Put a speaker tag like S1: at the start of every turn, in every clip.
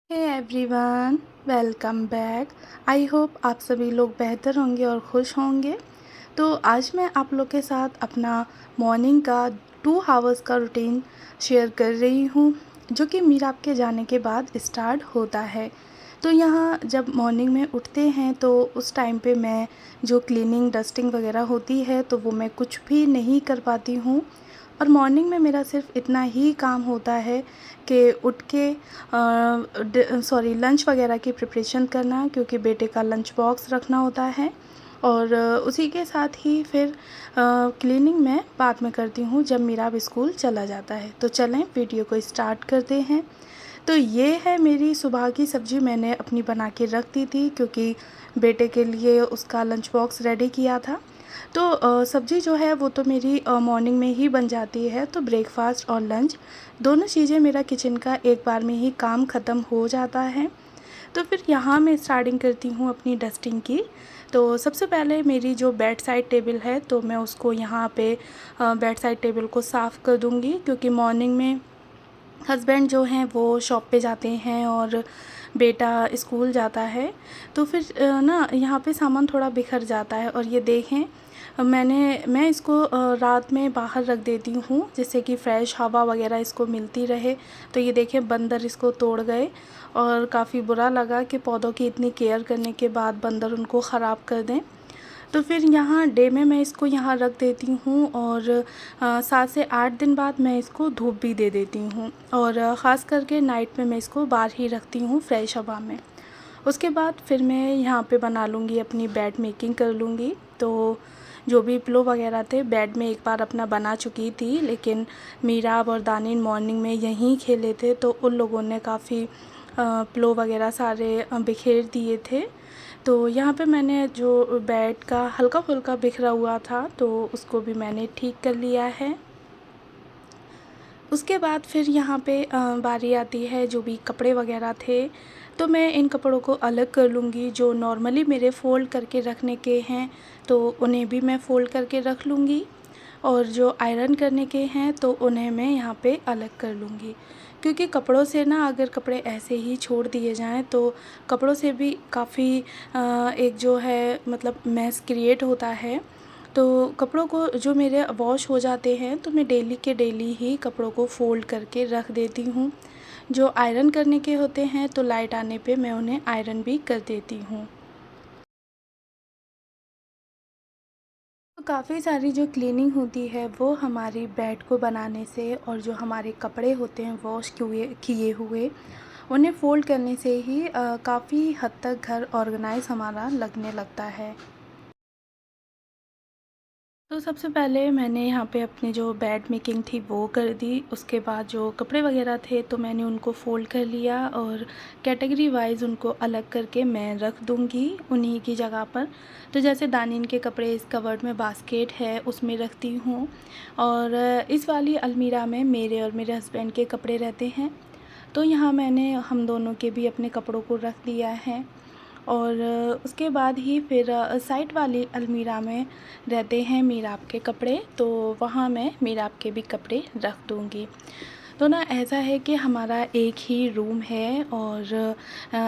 S1: Hey everyone, welcome back. I hope आप सभी लोग बेहतर होंगे और खुश होंगे। तो आज मैं आप लोग के साथ अपना मॉर्निंग का 2 आवर्स का रूटीन शेयर कर रही हूँ, जो कि मीराब के जाने के बाद स्टार्ट होता है। तो यहाँ जब मॉर्निंग में उठते हैं तो उस टाइम पे मैं जो क्लीनिंग डस्टिंग वगैरह होती है तो वो मैं कुछ भी नहीं कर पाती हूँ। और मॉर्निंग में मेरा सिर्फ इतना ही काम होता है कि उठ के लंच वगैरह की प्रिपरेशन करना, क्योंकि बेटे का लंच बॉक्स रखना होता है। और उसी के साथ ही फिर क्लीनिंग मैं बाद में करती हूँ जब मेरा स्कूल चला जाता है। तो चलें वीडियो को स्टार्ट करते हैं। तो ये है मेरी सुबह की सब्ज़ी, मैंने अपनी बना के रख दी थी क्योंकि बेटे के लिए उसका लंच बॉक्स रेडी किया था। तो सब्ज़ी जो है वो तो मेरी मॉर्निंग में ही बन जाती है, तो ब्रेकफ़ास्ट और लंच दोनों चीज़ें मेरा किचन का एक बार में ही काम ख़त्म हो जाता है। तो फिर यहाँ मैं स्टार्टिंग करती हूँ अपनी डस्टिंग की। तो सबसे पहले मेरी जो बेड साइड टेबल है तो मैं उसको यहाँ पे बेड साइड टेबल को साफ़ कर दूँगी, क्योंकि मॉर्निंग में हस्बैंड जो हैं वो शॉप पे जाते हैं और बेटा स्कूल जाता है। तो फिर ना यहाँ पे सामान थोड़ा बिखर जाता है। और ये देखें, मैं इसको रात में बाहर रख देती हूँ जिससे कि फ़्रेश हवा वगैरह इसको मिलती रहे। तो ये देखें, बंदर इसको तोड़ गए और काफ़ी बुरा लगा कि पौधों की इतनी केयर करने के बाद बंदर उनको ख़राब कर दें। तो फिर यहाँ डे में मैं इसको यहाँ रख देती हूँ और 7 से 8 दिन बाद मैं इसको धूप भी दे देती हूँ। और ख़ास करके नाइट में मैं इसको बाहर ही रखती हूँ फ्रेश हवा में। उसके बाद फिर मैं यहाँ पे बना लूँगी, अपनी बेड मेकिंग कर लूँगी। तो जो भी पिलो वगैरह थे बेड में एक बार अपना बना चुकी थी, लेकिन मीराब और दानिन मॉर्निंग में यहीं खेले थे तो उन लोगों ने काफ़ी पिलो वगैरह सारे बिखेर दिए थे। तो यहाँ पे मैंने जो बेड का हल्का फुल्का बिखरा हुआ था तो उसको भी मैंने ठीक कर लिया है। उसके बाद फिर यहाँ पे बारी आती है जो भी कपड़े वगैरह थे, तो मैं इन कपड़ों को अलग कर लूँगी। जो नॉर्मली मेरे फ़ोल्ड करके रखने के हैं तो उन्हें भी मैं फ़ोल्ड करके रख लूँगी, और जो आयरन करने के हैं तो उन्हें मैं यहाँ पे अलग कर लूँगी। क्योंकि कपड़ों से ना, अगर कपड़े ऐसे ही छोड़ दिए जाएँ तो कपड़ों से भी काफ़ी एक जो है मतलब मैस क्रिएट होता है। तो कपड़ों को जो मेरे वॉश हो जाते हैं तो मैं डेली के डेली ही कपड़ों को फ़ोल्ड करके रख देती हूँ। जो आयरन करने के होते हैं तो लाइट आने पे मैं उन्हें आयरन भी कर देती हूँ। तो काफ़ी सारी जो क्लीनिंग होती है वो हमारी बेड को बनाने से, और जो हमारे कपड़े होते हैं वॉश किए किए हुए उन्हें फ़ोल्ड करने से ही काफ़ी हद तक घर ऑर्गेनाइज़ हमारा लगने लगता है। तो सबसे पहले मैंने यहाँ पे अपनी जो बेड मेकिंग थी वो कर दी। उसके बाद जो कपड़े वगैरह थे तो मैंने उनको फ़ोल्ड कर लिया और कैटेगरी वाइज़ उनको अलग करके मैं रख दूँगी उन्हीं की जगह पर। तो जैसे दानिन के कपड़े इस कवर्ड में बास्केट है उसमें रखती हूँ, और इस वाली अलमीरा में मेरे और मेरे हस्बैंड के कपड़े रहते हैं। तो यहाँ मैंने हम दोनों के भी अपने कपड़ों को रख दिया है। और उसके बाद ही फिर साइड वाली अलमीरा में रहते हैं मीराब के कपड़े, तो वहाँ मैं मीराब के भी कपड़े रख दूँगी। तो ना ऐसा है कि हमारा एक ही रूम है और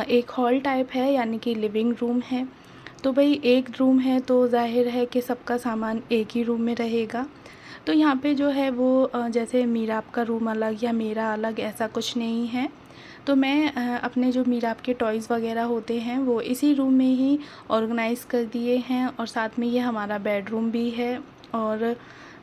S1: एक हॉल टाइप है, यानी कि लिविंग रूम है। तो भाई एक रूम है तो ज़ाहिर है कि सबका सामान एक ही रूम में रहेगा। तो यहाँ पे जो है वो जैसे मीराब का रूम अलग या मेरा अलग ऐसा कुछ नहीं है। तो मैं अपने जो मीराब के टॉयज़ वगैरह होते हैं वो इसी रूम में ही ऑर्गेनाइज़ कर दिए हैं, और साथ में ये हमारा बेडरूम भी है। और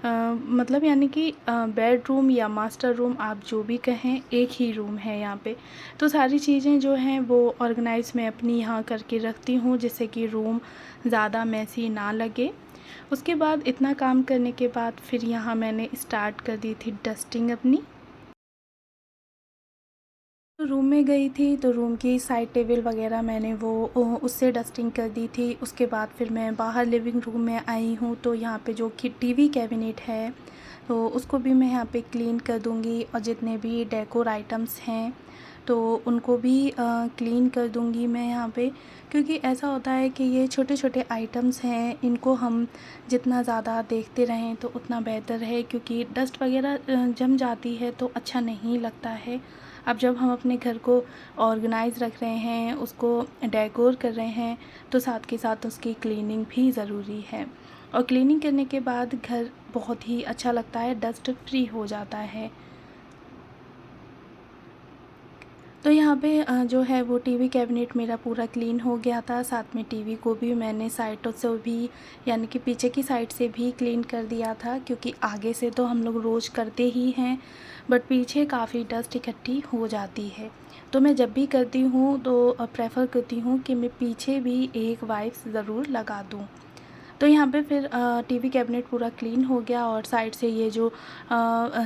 S1: मतलब यानी कि बेडरूम या मास्टर रूम आप जो भी कहें, एक ही रूम है यहाँ पे। तो सारी चीज़ें जो हैं वो ऑर्गेनाइज़ मैं अपनी यहाँ करके रखती हूँ जिससे कि रूम ज़्यादा मैसी ना लगे। उसके बाद इतना काम करने के बाद फिर यहाँ मैंने स्टार्ट कर दी थी डस्टिंग अपनी। तो रूम में गई थी तो रूम की साइड टेबल वगैरह मैंने वो उससे डस्टिंग कर दी थी। उसके बाद फिर मैं बाहर लिविंग रूम में आई हूँ तो यहाँ पे जो कि टीवी कैबिनेट है तो उसको भी मैं यहाँ पे क्लीन कर दूँगी, और जितने भी डेकोर आइटम्स हैं तो उनको भी क्लीन कर दूँगी मैं यहाँ पे। क्योंकि ऐसा होता है कि ये छोटे छोटे आइटम्स हैं, इनको हम जितना ज़्यादा देखते रहें तो उतना बेहतर है, क्योंकि डस्ट वगैरह जम जाती है तो अच्छा नहीं लगता है। अब जब हम अपने घर को ऑर्गेनाइज़ रख रहे हैं, उसको डेकोर कर रहे हैं, तो साथ के साथ उसकी क्लीनिंग भी ज़रूरी है। और क्लीनिंग करने के बाद घर बहुत ही अच्छा लगता है, डस्ट फ्री हो जाता है। तो यहाँ पे जो है वो टीवी कैबिनेट मेरा पूरा क्लीन हो गया था। साथ में टीवी को भी मैंने साइडों से भी, यानी कि पीछे की साइड से भी क्लीन कर दिया था, क्योंकि आगे से तो हम लोग रोज़ करते ही हैं, बट पीछे काफ़ी डस्ट इकट्ठी हो जाती है। तो मैं जब भी करती हूँ तो प्रेफर करती हूँ कि मैं पीछे भी एक वाइप्स ज़रूर लगा दूँ। तो यहाँ पे फिर टीवी कैबिनेट पूरा क्लीन हो गया, और साइड से ये जो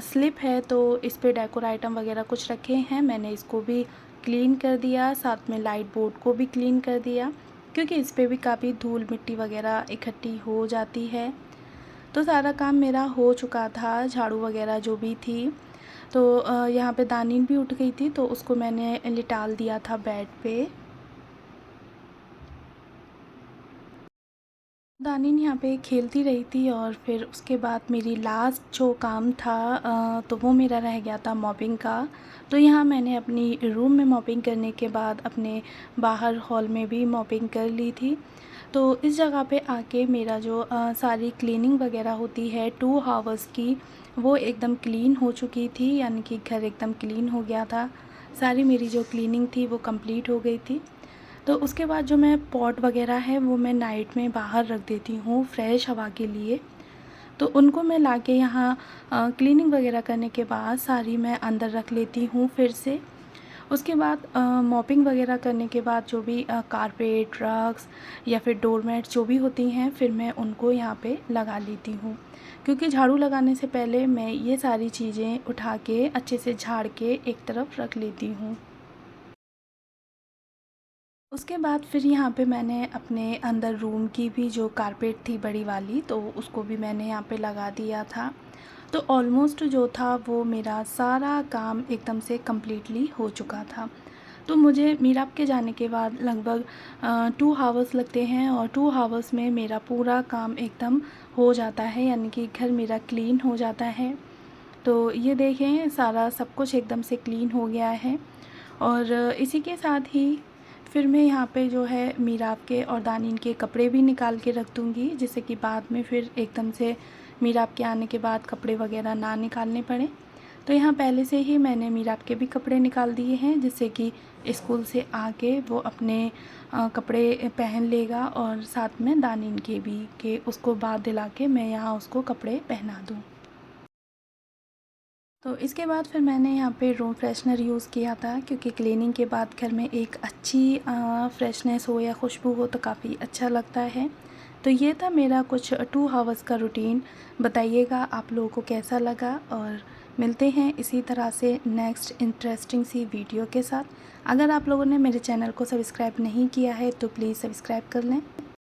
S1: स्लिप है तो इस पे डेकोर आइटम वगैरह कुछ रखे हैं, मैंने इसको भी क्लीन कर दिया। साथ में लाइट बोर्ड को भी क्लीन कर दिया, क्योंकि इस पे भी काफ़ी धूल मिट्टी वगैरह इकट्ठी हो जाती है। तो सारा काम मेरा हो चुका था, झाड़ू वगैरह जो भी थी। तो यहाँ पे दानीन भी उठ गई थी, तो उसको मैंने लिटाल दिया था बेड पे। दानिन यहाँ पे खेलती रही थी, और फिर उसके बाद मेरी लास्ट जो काम था तो वो मेरा रह गया था मॉपिंग का। तो यहाँ मैंने अपनी रूम में मॉपिंग करने के बाद अपने बाहर हॉल में भी मॉपिंग कर ली थी। तो इस जगह पे आके मेरा जो सारी क्लीनिंग वगैरह होती है 2 हावर्स की, वो एकदम क्लीन हो चुकी थी, यानी कि घर एकदम क्लीन हो गया था। सारी मेरी जो क्लीनिंग थी वो कंप्लीट हो गई थी। तो उसके बाद जो मैं पॉट वगैरह है वो मैं नाइट में बाहर रख देती हूँ फ्रेश हवा के लिए। तो उनको मैं लाके यहाँ क्लीनिंग वगैरह करने के बाद सारी मैं अंदर रख लेती हूँ फिर से। उसके बाद मॉपिंग वगैरह करने के बाद जो भी कारपेट, रग्स या फिर डोरमेट जो भी होती हैं, फिर मैं उनको यहाँ पे लगा लेती हूँ, क्योंकि झाड़ू लगाने से पहले मैं ये सारी चीज़ें उठा के अच्छे से झाड़ के एक तरफ रख लेती हूँ। उसके बाद फिर यहाँ पे मैंने अपने अंदर रूम की भी जो कारपेट थी बड़ी वाली, तो उसको भी मैंने यहाँ पे लगा दिया था। तो ऑलमोस्ट जो था वो मेरा सारा काम एकदम से कम्प्लीटली हो चुका था। तो मुझे मीराब के जाने के बाद लगभग 2 हावर्स लगते हैं, और 2 हावर्स में मेरा पूरा काम एकदम हो जाता है, यानी कि घर मेरा क्लीन हो जाता है। तो ये देखें, सारा सब कुछ एकदम से क्लीन हो गया है। और इसी के साथ ही फिर मैं यहाँ पे जो है मीराब के और दानिन के कपड़े भी निकाल के रख दूँगी, जिससे कि बाद में फिर एकदम से मीराब के आने के बाद कपड़े वगैरह ना निकालने पड़े। तो यहाँ पहले से ही मैंने मीराब के भी कपड़े निकाल दिए हैं, जिससे कि स्कूल से आके वो अपने कपड़े पहन लेगा, और साथ में दानिन के भी, कि उसको बात दिला के मैं यहाँ उसको कपड़े पहना दूँ। तो इसके बाद फिर मैंने यहाँ पे रूम फ्रेशनर यूज़ किया था, क्योंकि क्लीनिंग के बाद घर में एक अच्छी फ्रेशनेस हो या खुशबू हो तो काफ़ी अच्छा लगता है। तो ये था मेरा कुछ 2 हावर्स का रूटीन। बताइएगा आप लोगों को कैसा लगा, और मिलते हैं इसी तरह से नेक्स्ट इंटरेस्टिंग सी वीडियो के साथ। अगर आप लोगों ने मेरे चैनल को सब्सक्राइब नहीं किया है तो प्लीज़ सब्सक्राइब कर लें।